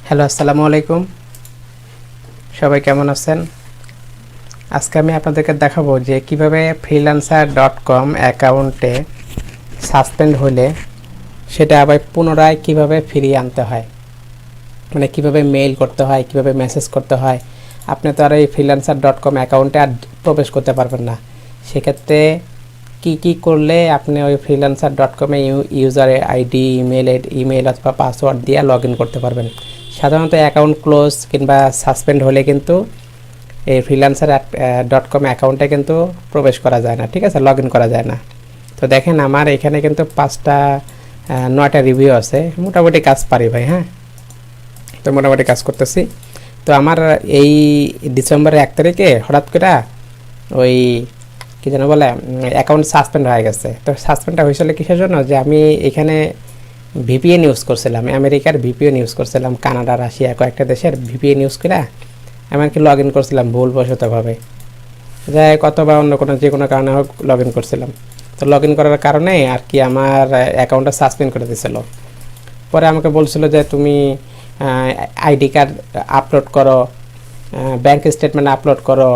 Hello, আসসালামু আলাইকুম। সবাই কেমন আছেন? আজকে আমি আপনাদেরকে দেখাবো যে কিভাবে freelancer.com অ্যাকাউন্টে সাসপেন্ড হলে সেটা আবার পুনরায় কিভাবে ফিরিয়ে আনতে হয়, মানে কিভাবে মেইল করতে হয়, কিভাবে মেসেজ করতে হয়। আপনি তো আর এই freelancer.com অ্যাকাউন্টে আর প্রবেশ করতে পারবেন না। সেক্ষেত্রে কি করলে আপনি ওই freelancer.com-এ ইউজার আইডি, ইমেল অথবা পাসওয়ার্ড দিয়ে লগ ইন করতে পারবেন। সাধারণত অ্যাকাউন্ট ক্লোজ কিংবা সাসপেন্ড হলে কিন্তু এই freelancer.com অ্যাকাউন্টে কিন্তু প্রবেশ করা যায় না, ঠিক আছে, লগ ইন করা যায় না। তো দেখেন আমার এখানে কিন্তু 9টা রিভিউ আছে, মোটামুটি কাজ পারি ভাই। হ্যাঁ, তো মোটামুটি কাজ করতেছি। তো আমার এই ডিসেম্বরের 1 তারিখে হঠাৎ করে ওই কি যেন বলে অ্যাকাউন্ট সাসপেন্ড হয়ে গেছে। তো সাসপেন্ডটা হয়েছিল কিসের জন্য, যে আমি এখানে ভিপিএন ইউজ করছিলাম, আমেরিকার ভিপিএন ইউজ করছিলাম, কানাডা, রাশিয়া কয়েকটা দেশের ভিপিএন ইউজ করে এমনকি লগ ইন করছিলাম ভুলবশতভাবে, যাই কতবা অন্য যে কোনো কারণে হোক লগ ইন করছিলাম। তো লগ ইন করার কারণে আর কি আমার অ্যাকাউন্টটা সাসপেন্ড করে দিয়েছিল। পরে আমাকে বলছিল যে তুমি আইডি কার্ড আপলোড করো, ব্যাংক স্টেটমেন্ট আপলোড করো,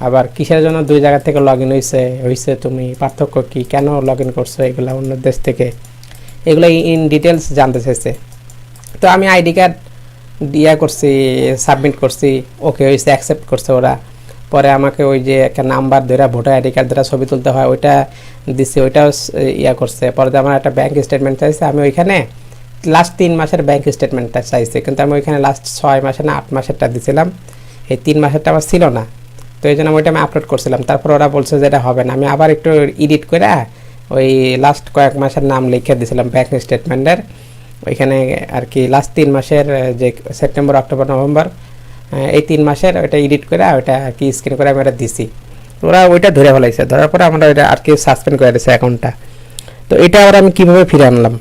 আবার কিসের জন্য 2 জায়গা থেকে লগ ইন হয়েছে তুমি পার্থক্য কী, কেন লগ ইন করছো, এগুলো অন্য দেশ থেকে, এগুলো ইন ডিটেলস জানতে চাইছে। তো আমি আইডি কার্ড করছি, সাবমিট করছি, ওকে হয়েছে, অ্যাকসেপ্ট করছে ওরা। পরে আমাকে ওই যে একটা নাম্বার ধরে ভোটার আইডি কার্ড দ্বারা ছবি তুলতে হয় ওইটা দিচ্ছে, ওইটাও করছে। পরে আমার একটা ব্যাংক স্টেটমেন্ট চাইছে, আমি ওইখানে লাস্ট 3 মাসের ব্যাংক স্টেটমেন্টটা চাইছে, কিন্তু আমি ওইখানে লাস্ট 6 মাসে না 8 মাসেরটা দিছিলাম, এই 3 মাসেরটা আমার ছিল না। তো এই জন্য ওইটা আমি আপলোড করছিলাম। তারপর ওরা বলছে যে এটা হবে না। আমি আবার একটু এডিট করে ওই লাস্ট কয়েক মাসের নাম লিখে দিয়েছিলাম ব্যাংক স্টেটমেন্টের ওইখানে আর কি, লাস্ট 3 মাসের যে সেপ্টেম্বর, অক্টোবর, নভেম্বর, এই 3 মাসের ওইটা এডিট করে ওইটা আর কি স্ক্রিন করে আমি ওটা দিছি। ওরা ওইটা ধরে ফেলাইছে, ধরার পরে আমরা ওইটা আর কি সাসপেন্ড করে দিয়েছে অ্যাকাউন্টটা। তো এটা আবার আমি কীভাবে ফিরে আনলাম,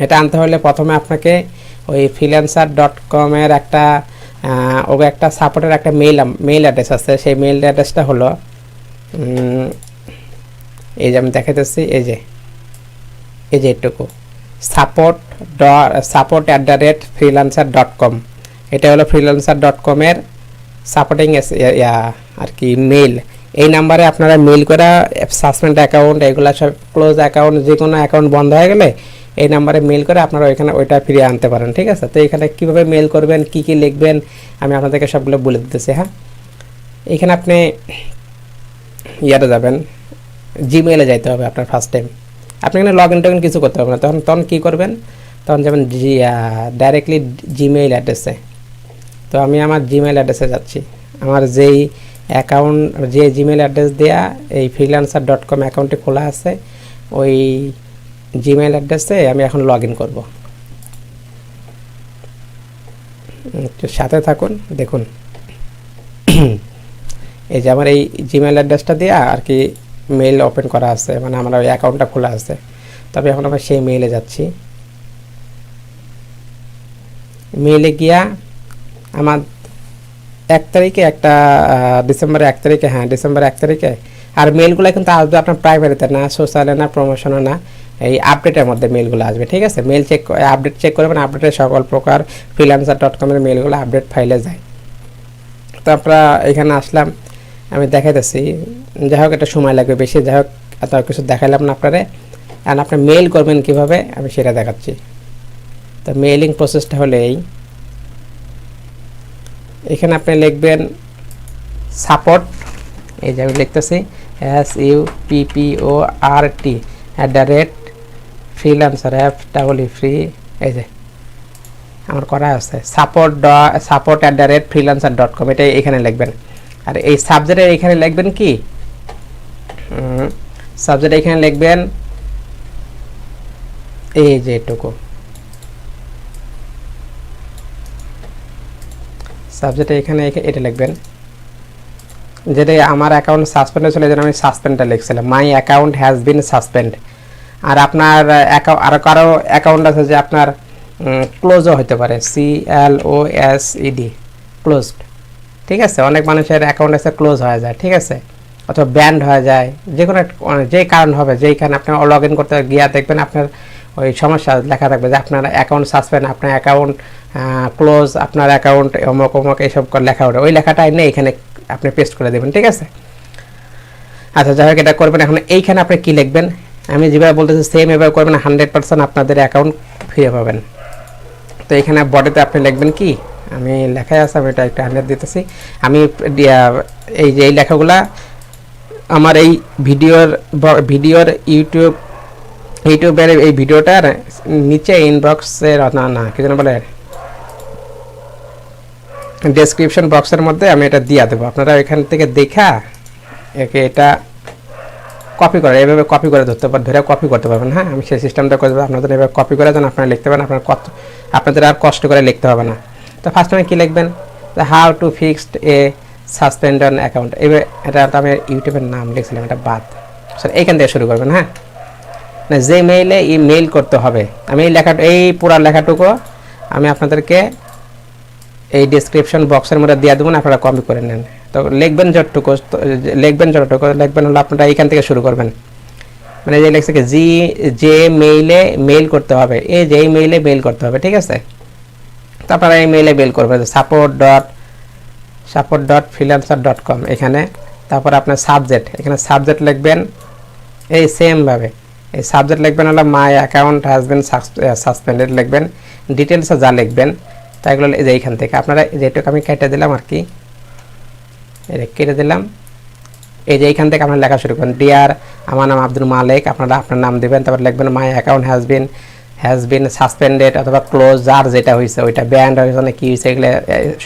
এটা আনতে হলে প্রথমে আপনাকে ওই freelancer.com এর একটা একটা সাপোর্টের একটা মেইল অ্যাড্রেস আছে। সেই মেইল অ্যাড্রেসটা হলো এই যে আমি দেখাতেছি, এই যে এটুকু support@freelancer.com। এটা হলো freelancer.com এর সাপোর্টিং আর কি মেইল। এই নাম্বারে আপনারা মেইল করা সাসপেন্ড অ্যাকাউন্ট, এগুলো সব ক্লোজ অ্যাকাউন্ট, যে কোনো অ্যাকাউন্ট বন্ধ হয়ে গেলে এই নাম্বারে মেইল করে আপনারা ওইখানে ওইটা ফিরিয়ে আনতে পারেন, ঠিক আছে। তো এখানে কীভাবে মেইল করবেন, কি লিখবেন, আমি আপনাদেরকে সবগুলো বলে দিতেছি। হ্যাঁ, এখানে আপনি ইয়াতে যাবেন, জিমেইলে যাইতে হবে আপনার ফার্স্ট টাইম। আপনি এখানে লগ ইন কিছু করতে হবে না। তখন কী করবেন, তখন যাবেন ডাইরেক্টলি জিমেইল অ্যাড্রেসে। তো আমি আমার জিমেইল অ্যাড্রেসে যাচ্ছি। আমার যেই অ্যাকাউন্ট, যে জিমেইল অ্যাড্রেস দেওয়া এই freelancer.com অ্যাকাউন্টে খোলা আছে, ওই জিমেইল অ্যাড্রেসে আমি এখন লগ ইন করবো। একটু সাথে থাকুন, দেখুন এই যে আমার এই জিমেইল অ্যাড্রেসটা দেওয়া আর কি মেইল ওপেন করা আছে, মানে আমার ওই অ্যাকাউন্টটা খোলা আছে। তবে এখন আমরা সেই মেইলে যাচ্ছি। মেইলে গিয়া আমার 1 তারিখে একটা ডিসেম্বরের 1 তারিখে, হ্যাঁ ডিসেম্বরের 1 তারিখে, আর মেইলগুলো কিন্তু আসবে আপনার প্রাইভেটে না, সোশ্যালে না, প্রমোশনে না, এই আপডেটের মধ্যে মেইলগুলো আসবে, ঠিক আছে। মেইল আপডেট চেক করবেন, আপডেটের সকল প্রকার freelancer.com এর মেইলগুলো আপডেট ফাইলে যায়। তো আপনারা এখানে আসলাম, আমি দেখাইতেছি, যাই হোক এটা সময় লাগবে বেশি, যাই হোক এত কিছু দেখাইলাম না আপনারা। আর আপনি মেইল করবেন কিভাবে আমি সেটা দেখাচ্ছি। তো মেইলিং প্রসেসটা হলো এখানে আপনি লিখবেন সাপোর্ট, এই যে আমি লিখতেছি SUPPORT freelancer ফ্রি, এই যে আমার করা আছে support@freelancer.com, এটা এখানে লিখবেন। আর এই সাবজেক্টে এখানে লিখবেন কি, সাবজেক্টে এখানে লিখবেন এই যে এটুকু, সাবজেক্টে এখানে এটা লিখবেন, যেটা আমার অ্যাকাউন্ট সাসপেন্ড হয়েছিল, এই জন্য আমি সাসপেন্ডটা লিখছিলাম, my account has been suspend. আর আপনার আরও কারো অ্যাকাউন্ট আছে যে আপনার ক্লোজও হতে পারে, CLOSED, ক্লোজড, ঠিক আছে। অনেক মানুষের অ্যাকাউন্ট আছে ক্লোজ হয়ে যায়, ঠিক আছে, অথবা ব্যান্ড হয়ে যায়, যে কোনো যে কারণ হবে, যেইখানে আপনি লগ ইন করতে গিয়ে দেখবেন আপনার ওই সমস্যা লেখা থাকবে যে আপনার অ্যাকাউন্ট সাসপেন্ড, আপনার অ্যাকাউন্ট ক্লোজ, আপনার অ্যাকাউন্ট অমুক অমুক এইসব লেখা ওঠে, ওই লেখাটা এনে এখানে আপনি পেস্ট করে দেবেন, ঠিক আছে। আচ্ছা, যাই হোক এটা করবেন। এখন এইখানে আপনি কি লিখবেন, আমি যেভাবে বলতেছি সেম এভাবে করবেন, 100% আপনাদের অ্যাকাউন্ট ফিরে পাবেন। তো এখানে বডিতে আপনি লিখবেন কি, আমি লেখাই আছে, আমি এটা একটা হান্ড্রেড দিতেছি। আমি এই যে এই লেখাগুলা আমার এই ভিডিওর ইউটিউবের এই ভিডিওটার নিচে ইনবক্সের না কি যেন বলে ডেসক্রিপশন বক্সের মধ্যে আমি এটা দিয়ে দেবো, আপনারা এখান থেকে দেখা এটা কপি করে এইভাবে কপি করে ধরে কপি করতে পারবেন। হ্যাঁ, আমি সেই সিস্টেমটা করে দেবো আপনাদের, এভাবে কপি করে যেন আপনারা লিখতে পারেন, আপনাদের আর কষ্ট করে লিখতে হবে না। তো ফার্স্ট টাইমে কী লিখবেন, how to fixed a suspended account, এবার এটা তো আমি ইউটিউবের নাম লিখছিলাম, এটা বাদ, স্যার এইখান থেকে শুরু করবেন। হ্যাঁ, না যে মেইলে ইমেইল করতে হবে, আমি এই পুরো লেখাটুকু আমি আপনাদেরকে এই ডেসক্রিপশন বক্সের মধ্যে দিয়ে দেবেন, আপনারা কপি করে নেন। তো লিখবেন যতটুকু লিখবেন হলো আপনারা এইখান থেকে শুরু করবেন, মানে যে লেখছে কি যে মেইলে মেইল করতে হবে, এই যে মেইলে মেইল করতে হবে, ঠিক আছে। তো আপনারা এই মেইলে মেইল করবেন support.freelancer.com এখানে। তারপর আপনার সাবজেক্ট, এখানে সাবজেক্ট লিখবেন এই সেমভাবে, এই সাবজেক্ট লিখবেন হলো মাই অ্যাকাউন্ট হ্যাজ বিন সাসপেন্ডেড লিখবেন, ডিটেলসে যা লিখবেন তাইগুলো এই যে এইখান থেকে আপনারা যেটুকু আমি কেটে দিলাম আর কি, এটা কেটে দিলাম, এই যে এইখান থেকে আপনারা লেখা শুরু করেন, ডিয়ার আমার নাম আব্দুল মালিক, আপনারা আপনার নাম দেবেন, তারপর লিখবেন মাই অ্যাকাউন্ট হ্যাজ বিন সাসপেন্ডেড অথবা ক্লোজ, যার যেটা হয়েছে ওইটা ব্যান্ড হয়েছে না কি হয়েছে এগুলো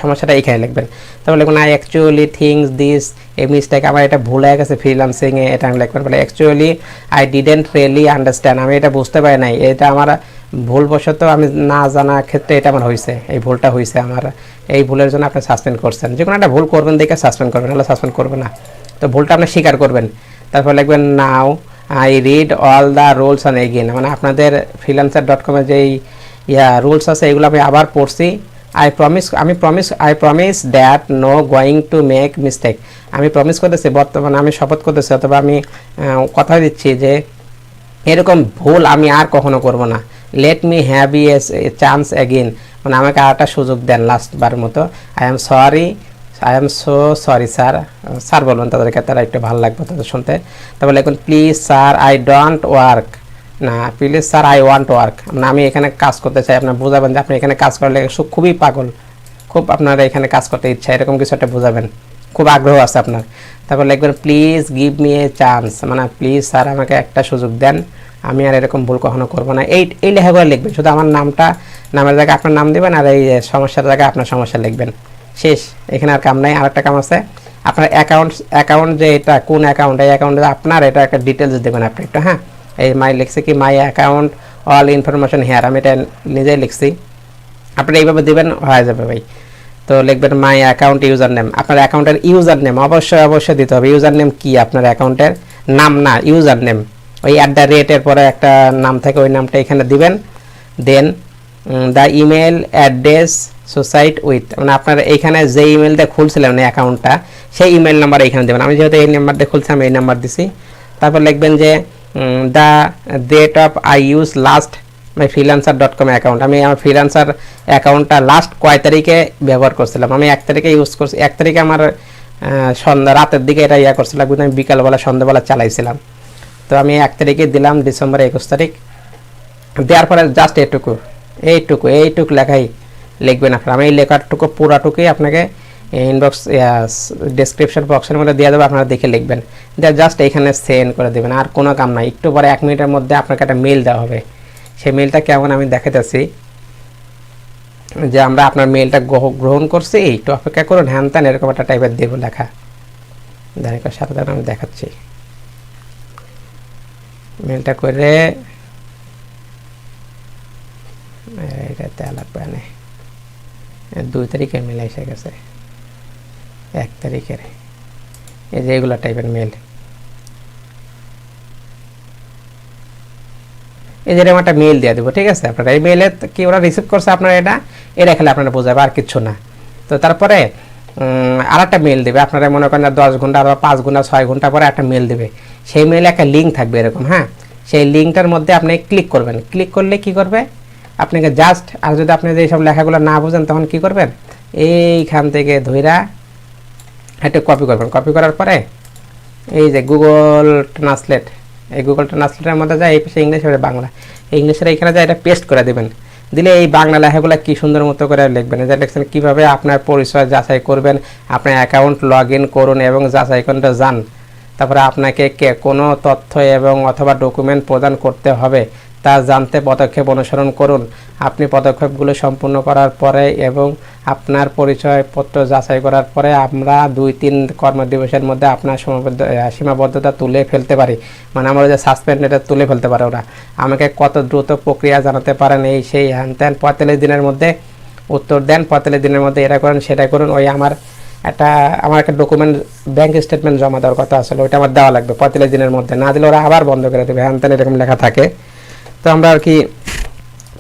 সমস্যাটা এইখানে লিখবেন। তারপর লিখবেন I actually things this a mistake, আমার এটা ভুল হয়ে গেছে ফ্রিল্যান্সিংয়ে, এটা আমি লিখবেন। বলে actually I didn't really understand, আমি এটা বুঝতে পারি নাই, এটা আমার ভুলবশত আমি না জানা ক্ষেত্রে এটা আমার হয়েছে, এই ভুলটা হয়েছে আমার, এই ভুলের জন্য আপনি সাসপেন্ড করছেন। যে কোনো একটা ভুল করবেন দেখে সাসপেন্ড করবেন, নাহলে সাসপেন্ড করবেন না। তো ভুলটা আপনি স্বীকার করবেন। তারপর লিখবেন now I read all the rules and again, মানে আপনাদের freelancer.com এর যেই রুলস আছে এগুলো আমি আবার পড়ছি। I promise that no going to make mistake, আমি প্রমিস করতেছি, বর্তমানে আমি শপথ করতেছি অথবা আমি কথা দিচ্ছি যে এরকম ভুল আমি আর কখনো করব না। Let me have a chance again, মানে আমাকে আর একটা সুযোগ দেন লাস্টবার মতো। I am so sorry sir, sir বলবেন তাদেরকে, তারা একটু ভালো লাগবে তাদের শুনতে। তারপরে লিখুন please sir I don't work, না please sir I want work, মানে আমি এখানে কাজ করতে চাই। আপনার বোঝাবেন যে আপনি এখানে কাজ করলে খুবই পাগল, খুব আপনার এখানে কাজ করতে ইচ্ছা, এরকম কিছু একটা বোঝাবেন, খুব আগ্রহ আছে আপনার। তারপর লিখবেন please give me a chance, মানে প্লিজ স্যার আমাকে একটা সুযোগ দেন, আমি আর এরকম ভুল কখনো করবো না। এই লেখাগুলো লিখবেন, শুধু আমার নামের জায়গায় আপনার নাম দেবেন, আর এই সমস্যার জায়গায় আপনার সমস্যা লিখবেন, শেষ। এখানে আর কাম নাই। আর একটা কাম আছে, আপনার অ্যাকাউন্ট যে এটা কোন অ্যাকাউন্ট, এই অ্যাকাউন্টে আপনার এটা একটা ডিটেলস দেবেন আপনি একটু। হ্যাঁ, এই লিখছে কি my account all information here, আমি এটা নিজেই লিখছি, আপনি এইভাবে দেবেন, হয়ে যাবে ভাই। তো লিখবেন মাই অ্যাকাউন্ট ইউজার নেম, আপনার অ্যাকাউন্টের ইউজার নেম অবশ্যই দিতে হবে। ইউজার নেম কি, আপনার অ্যাকাউন্টের নাম না, ইউজার নেম, ওই @, পরে একটা নাম থাকে, ওই নামটা এখানে দিবেন। দেন দ্য ইমেল অ্যাড্রেস সোসাইট উইথ, মানে আপনার এইখানে যে ইমেলটা খুলছিলেন অ্যাকাউন্টটা, সেই ইমেল নাম্বার এখানে দেবেন। আমি যেহেতু এই নাম্বারটা খুলছিলাম, এই নাম্বার দিছি। তারপর লিখবেন যে the date of I use last my freelancer.com account, আমি আমার ফ্রিল্যান্সার অ্যাকাউন্টটা লাস্ট কয় তারিখে ব্যবহার করছিলাম, আমি 1 তারিখে ইউজ করছি, 1 তারিখে আমার রাতের দিকে এটা করছিলাম, কিন্তু আমি বিকালবেলা সন্ধ্যাবেলা চালাইছিলাম। তো আমি 1 তারিখে দিলাম, ডিসেম্বর 21 তারিখ। দেওয়ার পরে জাস্ট এইটুকু লেখাই লিখবেন আপনার। আমি এই লেখাটুকু পুরাটুকুই আপনাকে ইনবক্স ডেসক্রিপশন বক্সের মধ্যে দিয়ে দেবো, আপনারা দেখে লিখবেন, দিয়ে জাস্ট এইখানে সেন্ড করে দেবেন, আর কোনো কাম নাই। একটু পরে 1 মিনিটের মধ্যে আপনাকে একটা মেল দেওয়া হবে। সেই মেলটা কেমন আমি দেখাতেছি, যে আমরা আপনার মেলটা গ্রহণ করছি, একটু অপেক্ষা করুন, হ্যান ত্যান এরকম একটা টাইপের দেবো লেখা। দেখেন সাথে আমি দেখাচ্ছি, মেলটা করে এটা দেওয়া লাগবে না। 2 তারিখে মেল এসে গেছে, 1 তারিখের, এই যে এগুলো টাইপের মেল। এই যে এরকম একটা মেল দিয়ে দেবো, ঠিক আছে। আপনারা এই মেলে কি ওরা রিসিভ করছে আপনারা এটা খেলে আপনারা বোঝাবে, আর কিচ্ছু না। তো তারপরে আর একটা মেল দেবে, আপনারা মনে করেন 10 ঘন্টা বা 5 ঘন্টা 6 ঘন্টা পরে একটা মেল দেবে, সেই মেলে একটা লিঙ্ক থাকবে এরকম। হ্যাঁ, সেই লিঙ্কটার মধ্যে আপনি ক্লিক করবেন। ক্লিক করলে কি করবে আপনাকে জাস্ট, আর যদি আপনি যে সব লেখাগুলো না বুঝেন তখন কি করবেন, এইখান থেকে ধইরা এটা কপি করবেন। কপি করার পরে এই যে গুগল ট্রান্সলেট, এই গুগল ট্রান্সলেটের মধ্যে যায় এই পাশে ইংলিশ আর বাংলা, এই ইংলিশের এইখানে যায় এটা পেস্ট করে দেবেন। দিলে এই বাংলা লেখাগুলো কি সুন্দর মতো করে লিখবেন। এই যে লিখছেন কীভাবে আপনার পরিচয় যাচাই করবেন, আপনার অ্যাকাউন্ট লগ ইন করুন এবং যাচাই করতে যান, তারপরে আপনাকে কোনো তথ্য এবং অথবা ডকুমেন্ট প্রদান করতে হবে তা জানতে পদক্ষেপ অনুসরণ করুন। আপনি পদক্ষেপগুলো সম্পূর্ণ করার পরে এবং আপনার পরিচয়পত্র যাচাই করার পরে আমরা 2-3 কর্মদিবসের মধ্যে আপনার সীমাবদ্ধতা তুলে ফেলতে পারি, মানে আমরা যে সাসপেন্ড এটা তুলে ফেলতে পারে ওরা। আমাকে কত দ্রুত প্রক্রিয়া জানাতে পারেন, এই সেই হ্যান ত্যান। 45 দিনের মধ্যে উত্তর দেন, 45 দিনের মধ্যে এটা করুন সেটা করুন। ওই আমার একটা ডকুমেন্ট ব্যাংক স্টেটমেন্ট জমা দেওয়ার কথা আসলে, ওইটা আমার দেওয়া লাগবে 45 দিনের মধ্যে, না দিলে ওরা আবার বন্ধ করে দেবে, হ্যান ত্যান এরকম লেখা থাকে। তো আমরা আর কি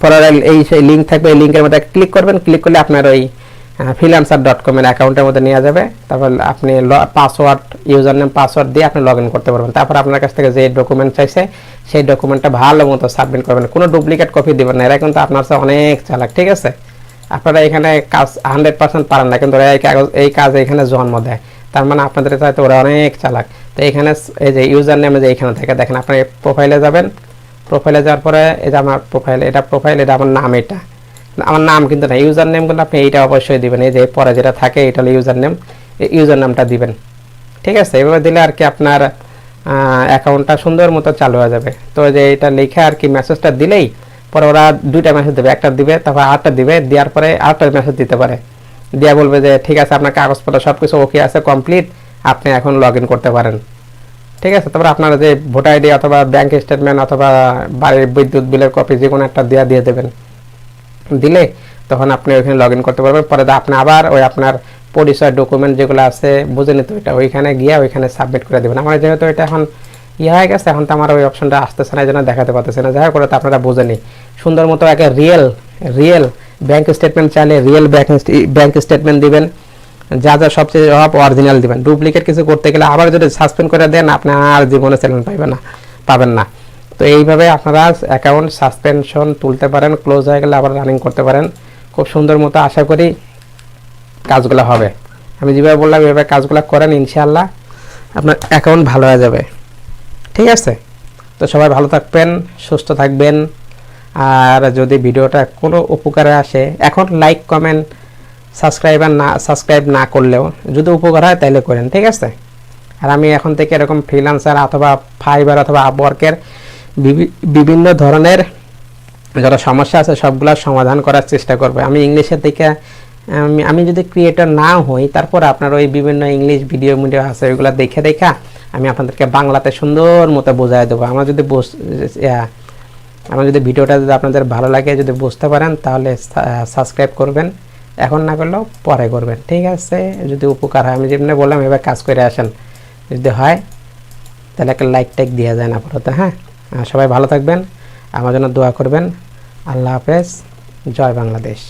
পরে এই সেই লিঙ্ক থাকবে, এই লিঙ্কের মধ্যে ক্লিক করবেন। ক্লিক করলে আপনার ওই freelancer.com এর অ্যাকাউন্টের মধ্যে নিয়ে যাবে। তারপর আপনি পাসওয়ার্ড, ইউজার নেম পাসওয়ার্ড দিয়ে আপনি লগ ইন করতে পারবেন। তারপর আপনার কাছ থেকে যে ডকুমেন্ট চাইছে সেই ডকুমেন্টটা ভালো মতো সাবমিট করবেন, কোনো ডুপ্লিকেট কপি দেবেন না। এরা কিন্তু আপনার সাথে অনেক চালাক, ঠিক আছে। আপনারা এখানে কাজ 100% পারেন না, কিন্তু এই কাজ এখানে জন্ম দেয়, তার মানে আপনাদের চাইতে ওরা অনেক চালাক। তো এখানে এই যে ইউজার নেমে যে এখানে থেকে দেখেন, আপনি প্রোফাইলে যাবেন। প্রোফাইলে যাওয়ার পরে এটা আমার প্রোফাইল, এটা প্রোফাইল, এটা আমার নাম, এটা আমার নাম কিন্তু না, ইউজার নেম কিন্তু আপনি এইটা অবশ্যই দিবেন। এই যে পরে যেটা থাকে এটা হলো ইউজার নেম, এই ইউজার নামটা দিবেন, ঠিক আছে। এভাবে দিলে আর কি আপনার অ্যাকাউন্টটা সুন্দর মতো চালু হয়ে যাবে। তো যে এটা লিখে আর কি মেসেজটা দিলেই পরে ওরা 2টা মেসেজ দেবে, একটা দিবে তারপর 8টা দিবে, দেওয়ার পরে 8টা মেসেজ দিতে পারে, দিয়া বলবে যে ঠিক আছে আপনার কাগজপত্র সব কিছু ওকে আছে, কমপ্লিট, আপনি এখন লগ ইন করতে পারেন, ঠিক আছে। তারপর আপনার যে ভোটার আইডি অথবা ব্যাংক স্টেটমেন্ট অথবা বাড়ির বিদ্যুৎ বিলের কপি যে কোনো একটা দিয়ে দেবেন। দিলে তখন আপনি ওইখানে লগ ইন করতে পারবেন। পরে আপনি আবার ওই আপনার পরিচয় ডকুমেন্ট যেগুলো আছে বুঝে নিতে, ওইটা ওইখানে গিয়ে ওইখানে সাবমিট করে দেবেন। আমার যেহেতু এটা এখন হয়ে গেছে, এখন তো আমার ওই অপশনটা আসতেছে না, এই জন্য দেখাতে পারতেছে না। যাই করে তো আপনারা বুঝেনি সুন্দর মতো একে রিয়েল ব্যাংক স্টেটমেন্ট চাইলে রিয়েল ব্যাংক স্টেটমেন্ট দিবেন, যা যা সবচেয়ে অরিজিনাল দিবেন। ডুপ্লিকেট কিছু করতে গেলে আবার যদি সাসপেন্ড করে দেন আপনি আর জীবনে চ্যালেঞ্জ পাবেন না। তো এইভাবে আপনারা অ্যাকাউন্ট সাসপেনশন তুলতে পারেন, ক্লোজ হয়ে গেলে আবার রানিং করতে পারেন খুব সুন্দর মতো। আশা করি কাজগুলো হবে, আমি যেভাবে বললাম এভাবে কাজগুলো করেন, ইনশাআল্লাহ আপনার অ্যাকাউন্ট ভালো হয়ে যাবে, ঠিক আছে। তো সবাই ভালো থাকবেন, সুস্থ থাকবেন। আর যদি ভিডিওটা কোনো উপকারে আসে, এখন লাইক কমেন্ট সাবস্ক্রাইব না করলেও যদি উপকার হয় তাহলে করেন, ঠিক আছে। আর আমি এখন থেকে এরকম ফ্রিল্যান্সার অথবা ফাইবার অথবা আপওয়ার্কের বিভিন্ন ধরনের যারা সমস্যা আছে সবগুলোর সমাধান করার চেষ্টা করবো। আমি ইংলিশের দিকে আমি যদি ক্রিয়েটর না হই, তারপর আপনার ওই বিভিন্ন ইংলিশ ভিডিও আছে ওইগুলো দেখে আমি আপনাদেরকে বাংলাতে সুন্দর মতো বোঝাই দেবো। আমার যদি ভিডিওটা যদি আপনাদের ভালো লাগে, যদি বুঝতে পারেন, তাহলে সাবস্ক্রাইব করবেন, এখন না করলেও পরে করবেন, ঠিক আছে। যদি উপকার হয়, আমি যেমনি বললাম এবার কাজ করে আসেন, যদি হয় তাহলে একটা লাইক দেওয়া যায় না পড়তে। হ্যাঁ, সবাই ভালো থাকবেন, আমার জন্য দোয়া করবেন। আল্লাহ হাফেজ, জয় বাংলাদেশ।